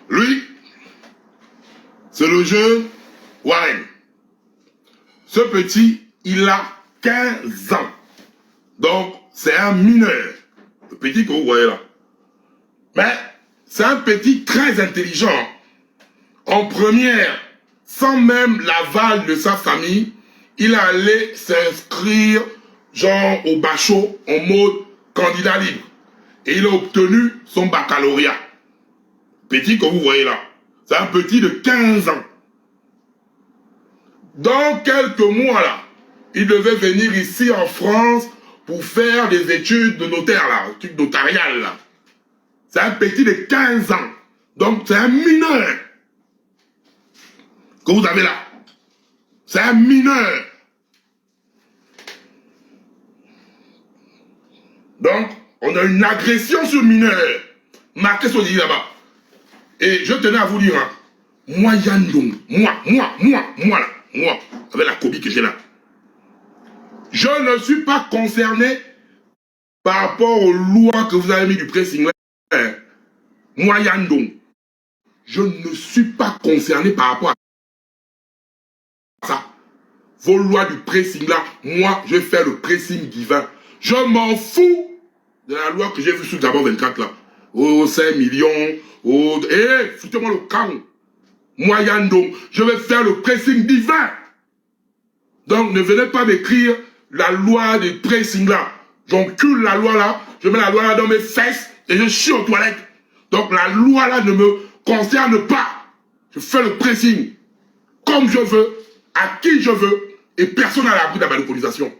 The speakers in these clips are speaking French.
Lui, c'est le jeune Warren. Ce petit, il a 15 ans. Donc, c'est un mineur. Le petit que vous voyez là. Mais, c'est un petit très intelligent. En première, sans même l'aval de sa famille, il allait s'inscrire, genre, au bachot, en mode candidat libre. Et il a obtenu son baccalauréat. Petit que vous voyez là. C'est un petit de 15 ans. Dans quelques mois là, il devait venir ici en France pour faire des études de notaire là, études notariales là. C'est un petit de 15 ans. Donc c'est un mineur que vous avez là. C'est un mineur. Donc, on a une agression sur mineur. Marqué sur l'île là-bas. Et je tenais à vous dire, hein, moi Yandong, moi là, moi, avec la copie que j'ai là. Je ne suis pas concerné par rapport aux lois que vous avez mis du pressing là. Moi Yandong, je ne suis pas concerné par rapport à ça. Vos lois du pressing là, moi je vais faire le pressing divin. Je m'en fous de la loi que j'ai vue sur d'abord 24 là. Oh 5 millions, oh, foutez-moi le camp. Moi Yandong, je vais faire le pressing divin. Donc ne venez pas m'écrire la loi du pressing là. J'encule la loi là, je mets la loi là dans mes fesses et je chie aux toilettes. Donc la loi là ne me concerne pas. Je fais le pressing comme je veux, à qui je veux, et personne n'a l'abri de la manipulisation.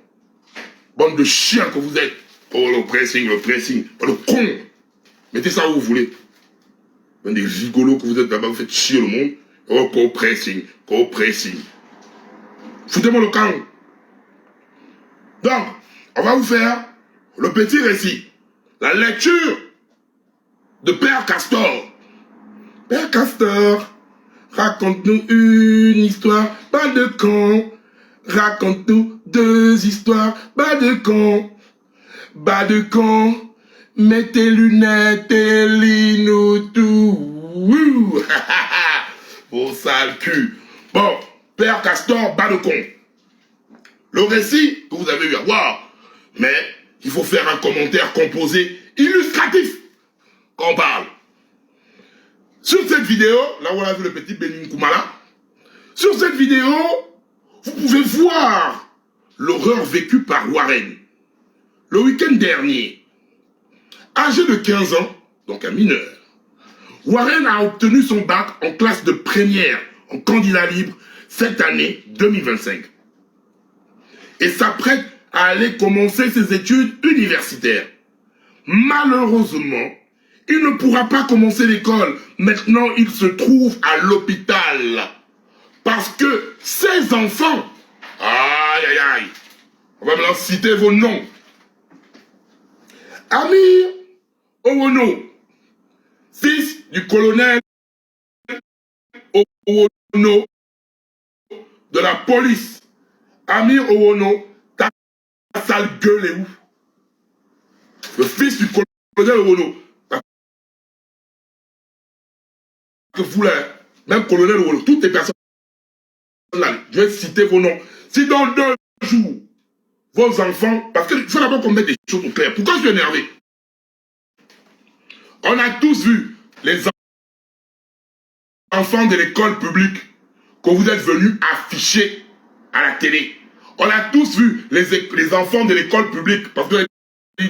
Bande de chiens que vous êtes. Oh le pressing, le con. Mettez ça où vous voulez. Bande des rigolos que vous êtes là-bas, vous faites chier le monde. Oh co-pressing. Foutez-moi le camp. Donc, on va vous faire le petit récit. La lecture de Père Castor. Père Castor, raconte-nous une histoire, pas de con. Raconte-nous 2 histoires, bas de con. Bas de con, mets tes lunettes et lis-nous tout. Oh sale cul. Bon, Père Castor, bas de con. Le récit que vous avez eu à voir, mais il faut faire un commentaire composé illustratif quand on parle. Sur cette vidéo, là où on a vu le petit Benin Koumala, sur cette vidéo, vous pouvez voir l'horreur vécue par Warren. Le week-end dernier, âgé de 15 ans, donc un mineur, Warren a obtenu son bac en classe de première en candidat libre cette année 2025. Et s'apprête à aller commencer ses études universitaires. Malheureusement, il ne pourra pas commencer l'école. Maintenant, il se trouve à l'hôpital. Parce que ses enfants, aïe, on va maintenant citer vos noms. Amir Owono, fils du colonel Owono de la police. Amir Owono, ta sale gueule est où? Le fils du colonel Owono. Que vous là, même colonel Owono, toutes les personnes là, je vais citer vos noms. Si dans 2 jours, vos enfants, parce qu'il faut d'abord qu'on mette des choses au clair. Pourquoi je suis énervé? On a tous vu les enfants de l'école publique que vous êtes venus afficher à la télé. On a tous vu les enfants de l'école publique, parce que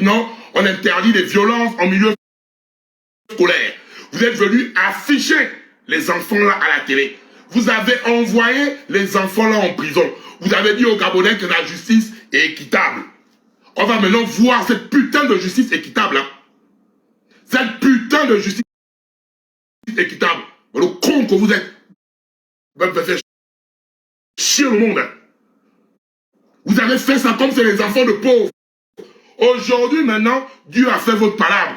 non, on interdit les violences en milieu scolaire. Vous êtes venus afficher les enfants là à la télé. Vous avez envoyé les enfants là en prison. Vous avez dit aux Gabonais que la justice est équitable. On va maintenant voir cette putain de justice équitable. Hein. Cette putain de justice équitable. Le con que vous êtes. Vous allez faire chier le monde. Hein. Vous avez fait ça comme c'est les enfants de pauvres. Aujourd'hui, maintenant, Dieu a fait votre palabre.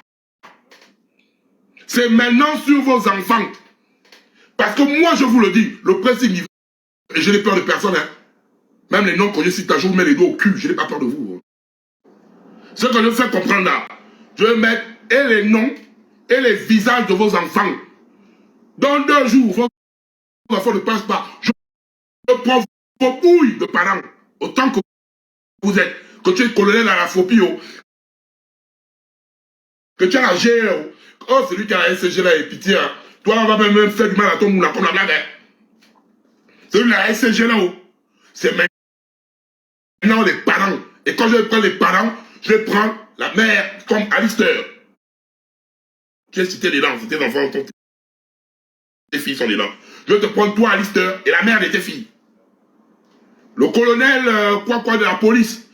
C'est maintenant sur vos enfants. Parce que moi, je vous le dis, le principe niveau, et je n'ai peur de personne. Hein. Même les noms que je cite, je vous mets les doigts au cul, je n'ai pas peur de vous. Ce que je fais comprendre là, je vais mettre et les noms et les visages de vos enfants. Dans 2 jours, vos enfants ne passent pas. Je prends vos bouilles de parents, autant que vous êtes, que tu es colonel à la Fopio, que tu as la GR. Oh, celui qui a la SCG là est pitié. Hein. Toi, on va même faire du mal à ton moulin comme la blague. Hein. Celui de la SCG là, c'est maintenant les parents. Et quand je prends les parents, je vais prendre la mère comme Alistair. Tu as cité les langues, tes enfants, tes filles sont les langues. Je vais te prendre toi, Alistair, et la mère de tes filles. Le colonel, quoi de la police,